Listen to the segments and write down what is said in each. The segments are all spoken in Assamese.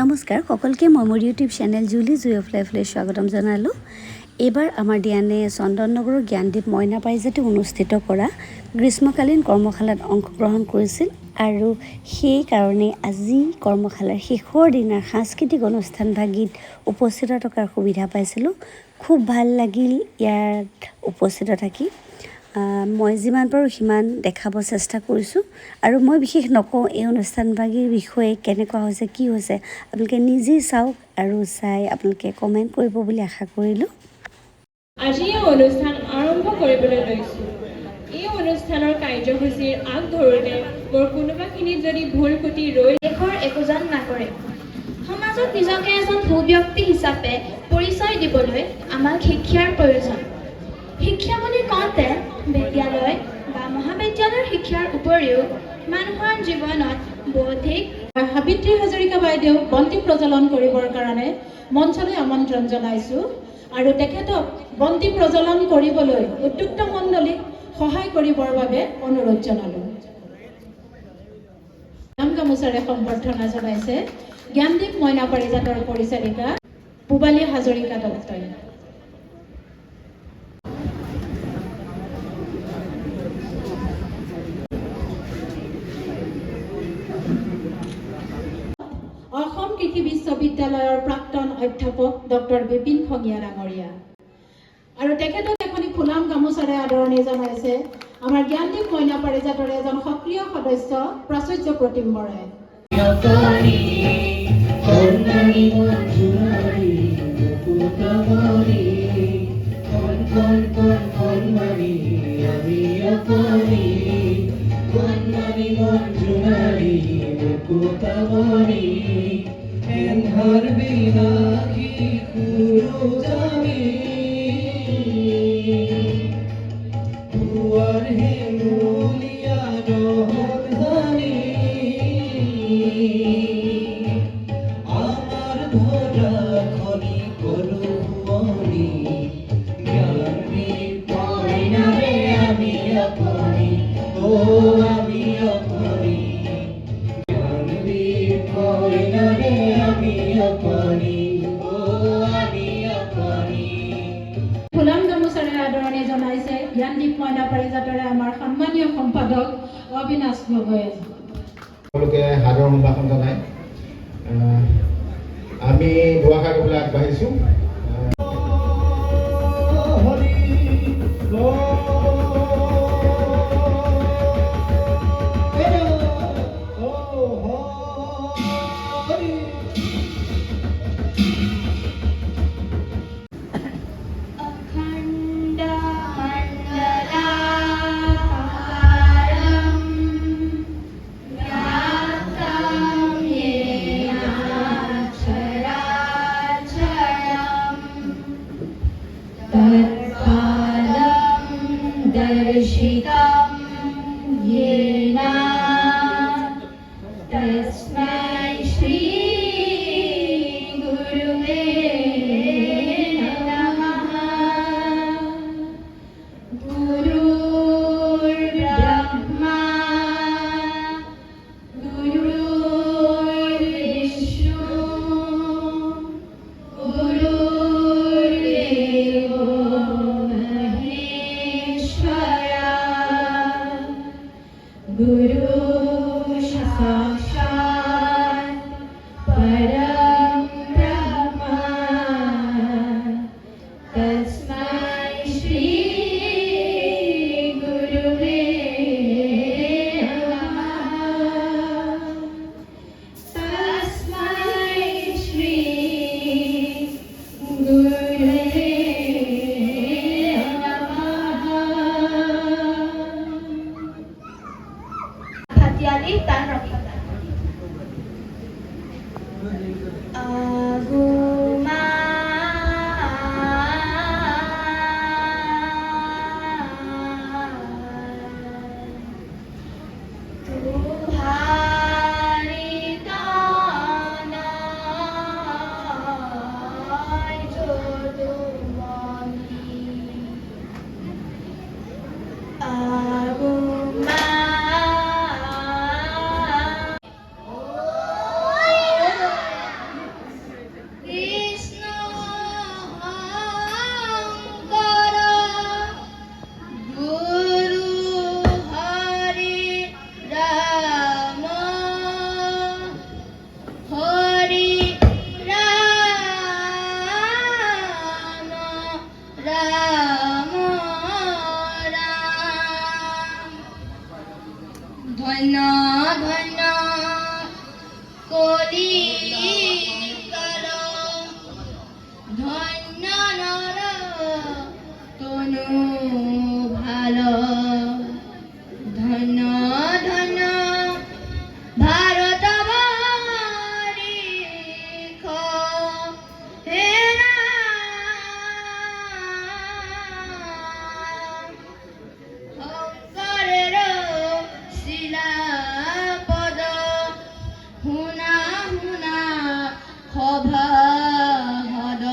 নমস্কাৰ সকলকে মই মোৰ ইউটিউব চেনেল জুলি জুই অফ লাইফলৈ স্বাগতম জনালোঁ। এইবাৰ আমাৰ ডিয়ানে চন্দননগৰৰ জ্ঞানদীপ মইনা পাৰিজাতে অনুষ্ঠিত কৰা গ্ৰীষ্মকালীন কৰ্মশালাত অংশগ্ৰহণ কৰিছিল আৰু সেইকাৰণে আজি কৰ্মশালাৰ শেষৰ দিনাৰ সাংস্কৃতিক অনুষ্ঠানভাগিত উপস্থিত থকাৰ সুবিধা পাইছিলোঁ। খুব ভাল লাগিল ইয়াত উপস্থিত থাকি। মই যিমান পাৰোঁ সিমান দেখাব চেষ্টা কৰিছোঁ আৰু মই বিশেষ নকওঁ এই অনুষ্ঠানভাগিৰ বিষয়ে কেনেকুৱা হৈছে কি হৈছে, আপোনালোকে নিজেই চাওক আৰু চাই আপোনালোকে কমেণ্ট কৰিব বুলি আশা কৰিলোঁ। আজি এই অনুষ্ঠান আৰম্ভ কৰিবলৈ লৈছোঁ। এই অনুষ্ঠানৰ কাৰ্যসূচীৰ আগ ধৰোঁতে মোৰ কোনোবাখিনিত যদি ভুল ক্ৰুটি ৰৈ দেশৰ একোজন নাগৰিক সমাজত নিজকে এজন সুব্যক্তি হিচাপে পৰিচয় দিবলৈ আমাক শিক্ষাৰ প্ৰয়োজন। শিক্ষা বুলি কওঁতে বিদ্যালয় বা মহাবিদ্যালয়ৰ শিক্ষাৰ উপৰিও মানুহৰ জীৱনত বৌদ্ধিক সাবিত্ৰী হাজৰিকা বাইদেউ বন্তি প্ৰজ্বলন কৰিবৰ কাৰণে মঞ্চলৈ আমন্ত্ৰণ জনাইছোঁ আৰু তেখেতক বন্তি প্ৰজ্বলন কৰিবলৈ উদ্যুক্ত মণ্ডলীক সহায় কৰিবৰ বাবে অনুৰোধ জনালোঁ। নাম গামোচাৰে সম্বৰ্ধনা জনাইছে জ্ঞানদীপ মইনা পাৰিজাতৰ পৰিচাৰিকা পূবালী হাজৰিকা দত্তই। অসম কৃষি বিশ্ববিদ্যালয়ৰ প্ৰাক্তন অধ্যাপক ডক্টৰ বিপিন খঙীয়া ডাঙৰীয়া আৰু তেখেতক এখনি ফুলাম গামোচাৰে আদৰণি জনাইছে আমাৰ জ্ঞানদীপ মইনা পাৰিজাতৰ এজন সক্ৰিয় সদস্য প্ৰাচুৰ্য প্ৰতিম বৰাই। ফুলাম গামোচাৰে আদৰণি জনাইছে জ্ঞানদীপ মইনা পাৰিজাতৰে আমাৰ সন্মানীয় সম্পাদক অবিনাশ গগৈ। সকলোকে সাদৰ সম্ভাষণ জনাই আমি দুআষাৰ ক'বলৈ আগবাঢ়িছোঁ। दर्शितं येन तस्मै श्री गुरुवे नमः। गुरुर्ब्रह्मा गुरुर्विष्णु गुरुर्देवो गुरु साक्षात् परं ब्रह्म तस्मै श्री गुरुवे नमः। तस्मै श्री गुरुवे tan rakita aguma tuhari tana jodumani aguma কলিকাল ধন্য নর তনু ভাল ধন্য ধন্য ভারত বারিখ হে শঙ্করের শিলাপদ শুনা শুনা সভাসদ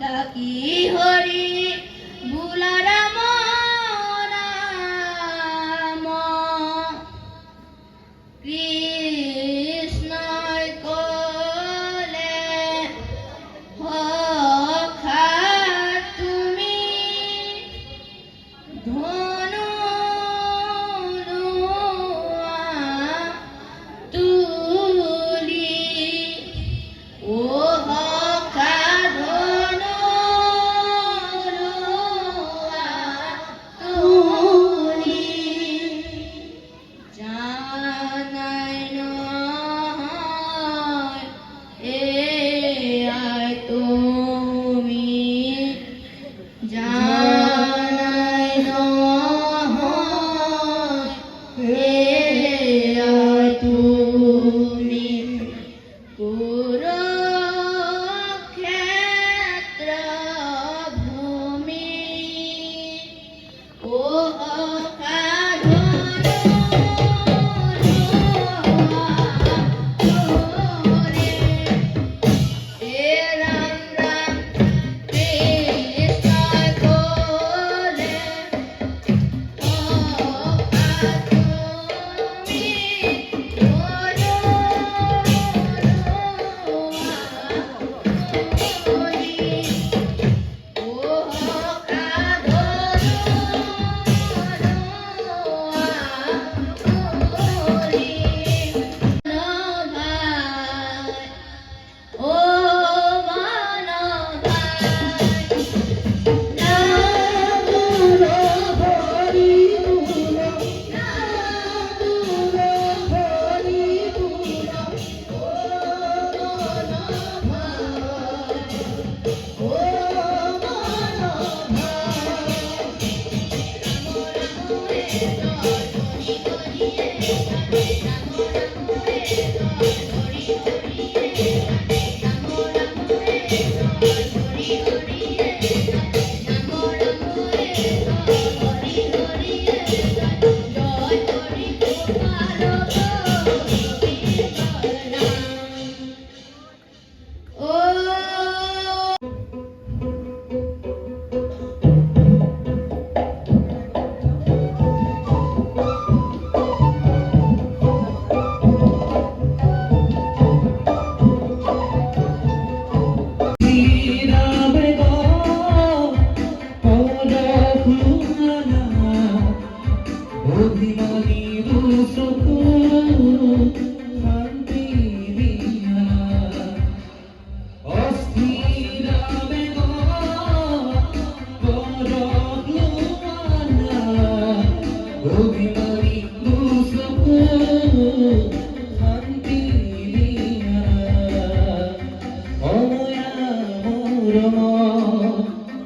ডাকি হৰি বোলা ৰাম নাম কৃষ্ণই কলে সখা তুমি ধনু লোৱা তুলি ও সখা ধনু লোৱা তুলি জানাই নহয় এয়াই তুমি জানাই নহয় এয়াই তুমি কুৰুক্ষেত্ৰ ভূমি ও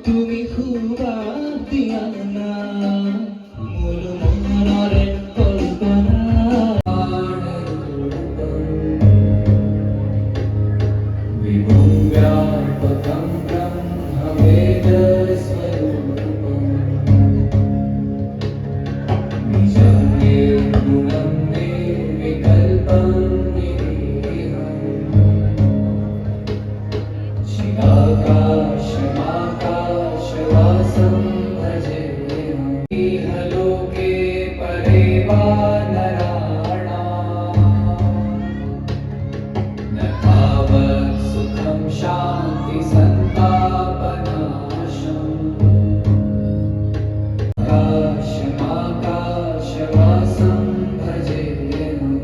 তুমি খুব দিয়া না মূল মনরে কল্পনা বিভুম ব্যাপকম ব্রহ্মবেদ স্বরূপম নিজং নির্গুণম নির্বিকল্পম নিরীহম शिवाकाशवासं भजेऽहम् इहलोके परे वा नराणाम् न तावत् सुखं शान्तिसन्तापनाशम् आकाशवासं भजेऽहम्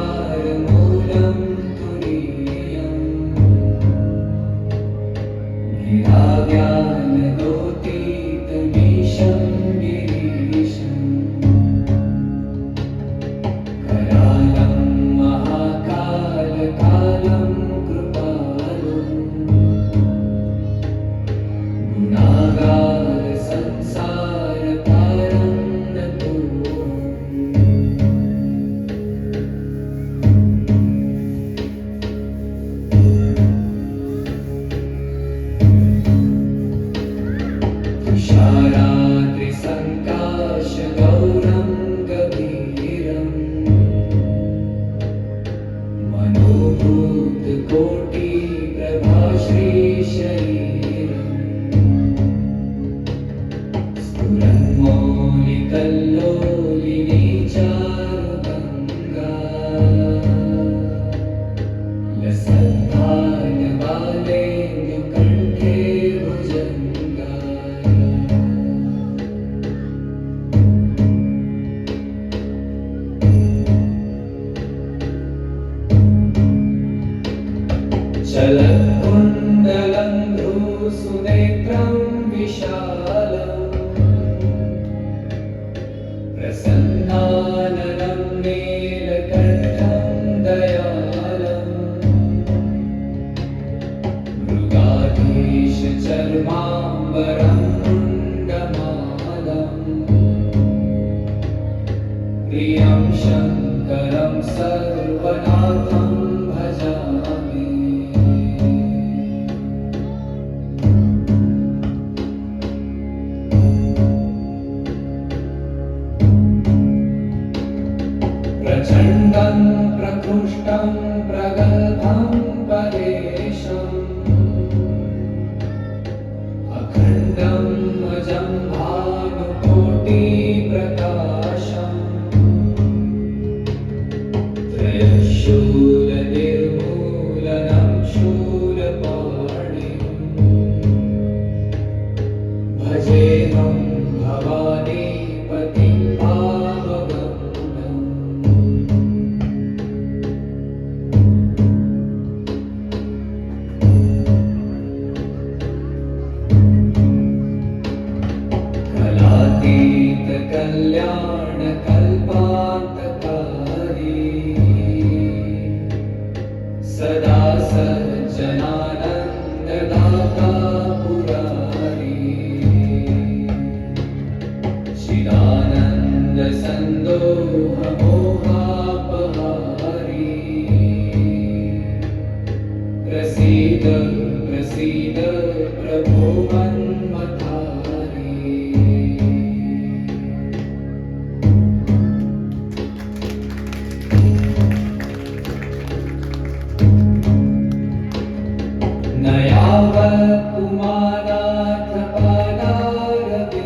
निराकारमोक्तारमूलं तुरीयम् कुण्डलं भ्रूसुनेत्रं विशालम् प्रसन्नाननं नीलकण्ठं दयालम् मृगाधीशचर्माम्बरं मुण्डमालम् प्रियं शङ्करं सर्वनाथं भजामि प्रचण्डं प्रकृष्टं प्रगल्भं परेशम् अखण्डं अजं भानुकोटिप्रकाशम् त्रयशूलनिर्मूलनं शूलपाणिम् भजेऽहं भवानीपतिं पावगमनम् कलातीतकल्याणकल्पान्तकारी सदा सज्जनानन्ददाता पुरारी चिदानन्दसन्दोहमोहापहारी प्रसीद प्रसीद प्रभो मन्मथारी नयावत् पुमानाथ पादारविन्दम्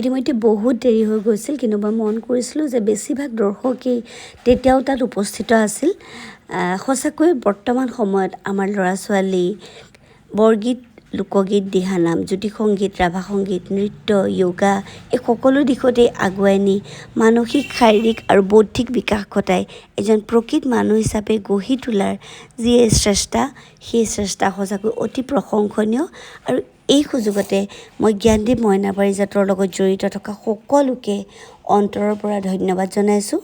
ইতিমধ্যে বহুত দেৰি হৈ গৈছিল, কিন্তু মই মন কৰিছিলোঁ যে বেছিভাগ দৰ্শকেই তেতিয়াও তাত উপস্থিত আছিল। সঁচাকৈ বৰ্তমান সময়ত আমাৰ ল'ৰা ছোৱালী বৰগীত, লোকগীত, দিহানাম, জ্যোতি সংগীত, ৰাভা সংগীত, নৃত্য, য়োগা এই সকলো দিশতেই আগুৱাই নি মানসিক, শাৰীৰিক আৰু বৌদ্ধিক বিকাশ ঘটাই এজন প্ৰকৃত মানুহ হিচাপে গঢ়ি তোলাৰ যি চেষ্টা, সেই চেষ্টা সঁচাকৈ অতি প্ৰশংসনীয়। আৰু এই সুযোগতে মই জ্ঞানদীপ মইনা পাৰিজাতৰ লগত জড়িত থকা সকলোকে অন্তৰৰ পৰা ধন্যবাদ জনাইছোঁ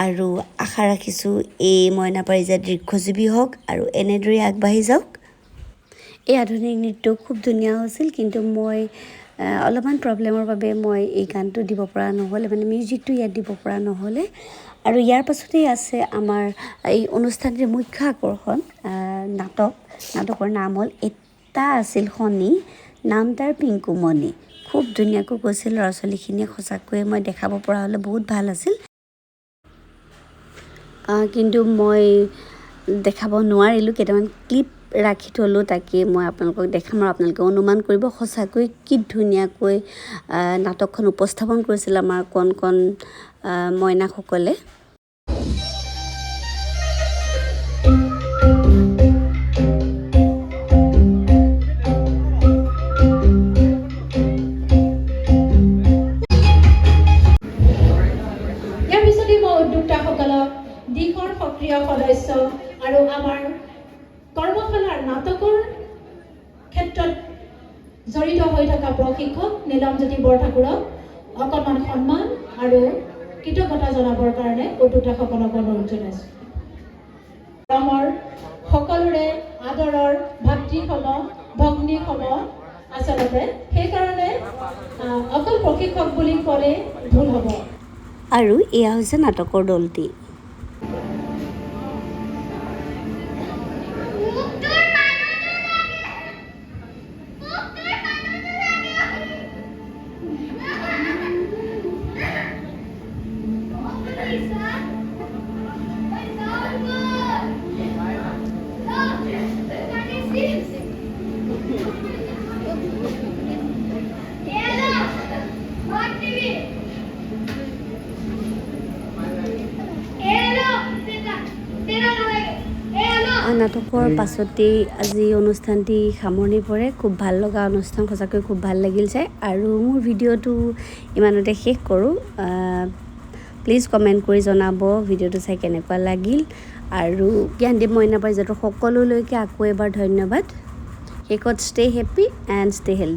আৰু আশা ৰাখিছোঁ এই মইনা পাৰিজাত দীৰ্ঘজীৱী হওক আৰু এনেদৰে আগবাঢ়ি যাওক। এই আধুনিক নৃত্য খুব ধুনীয়া হৈছিল, কিন্তু মই অলপমান প্ৰব্লেমৰ বাবে মই এই গানটো দিব পৰা নহ'লে, মানে মিউজিকটো ইয়াত দিব পৰা নহ'লে। আৰু ইয়াৰ পাছতেই আছে আমাৰ এই অনুষ্ঠানটিৰ মুখ্য আকৰ্ষণ নাটকৰ নাম হ'ল এটা আছিল শনি, নাম তাৰ পিংকুমণি। খুব ধুনীয়াকৈ কৈছিল ল'ৰা ছোৱালীখিনিয়ে, সঁচাকৈয়ে মই দেখাব পৰা হ'লে বহুত ভাল আছিল, কিন্তু মই দেখাব নোৱাৰিলোঁ। কেইটামান ক্লিপ ৰাখি থ'লোঁ, তাকে মই আপোনালোকক দেখাম আৰু আপোনালোকে অনুমান কৰিব সঁচাকৈ কি ধুনীয়াকৈ নাটকখন উপস্থাপন কৰিছিল আমাৰ কণ কণ মইনাসকলে। ইয়াৰ পিছতেই মই উদ্যোক্তাসকলক দিশৰ সক্ৰিয় সদস্য আৰু আমাৰ কৰ্মশালাৰ নাটকৰ ক্ষেত্ৰত জড়িত হৈ থকা প্ৰশিক্ষক নীলমজ্যোতি বৰঠাকুৰক অকণমান সন্মান আৰু কৃতজ্ঞতা জনাবৰ কাৰণে উদ্যোক্তাসকলক অনুৰোধ জনাইছোঁ। আমাৰ সকলোৰে আদৰৰ ভাতৃসম ভগ্নীসম, আচলতে সেইকাৰণে অকল প্ৰশিক্ষক বুলি ক'লে ভুল হ'ব। আৰু এয়া হৈছে নাটকৰ দলটি। নাটকৰ পাছতেই আজি অনুষ্ঠানটি সামৰণি পৰে। খুব ভাল লগা অনুষ্ঠান, সঁচাকৈ খুব ভাল লাগিল চাই। আৰু মোৰ ভিডিঅ'টো ইমানতে শেষ কৰোঁ। প্লিজ কমেণ্ট কৰি জনাব ভিডিঅ'টো চাই কেনেকুৱা লাগিল। আৰু জ্ঞানদীপ মইনা পাৰিজাতৰ সকলোলৈকে আকৌ এবাৰ ধন্যবাদ। শেষত stay happy and stay healthy.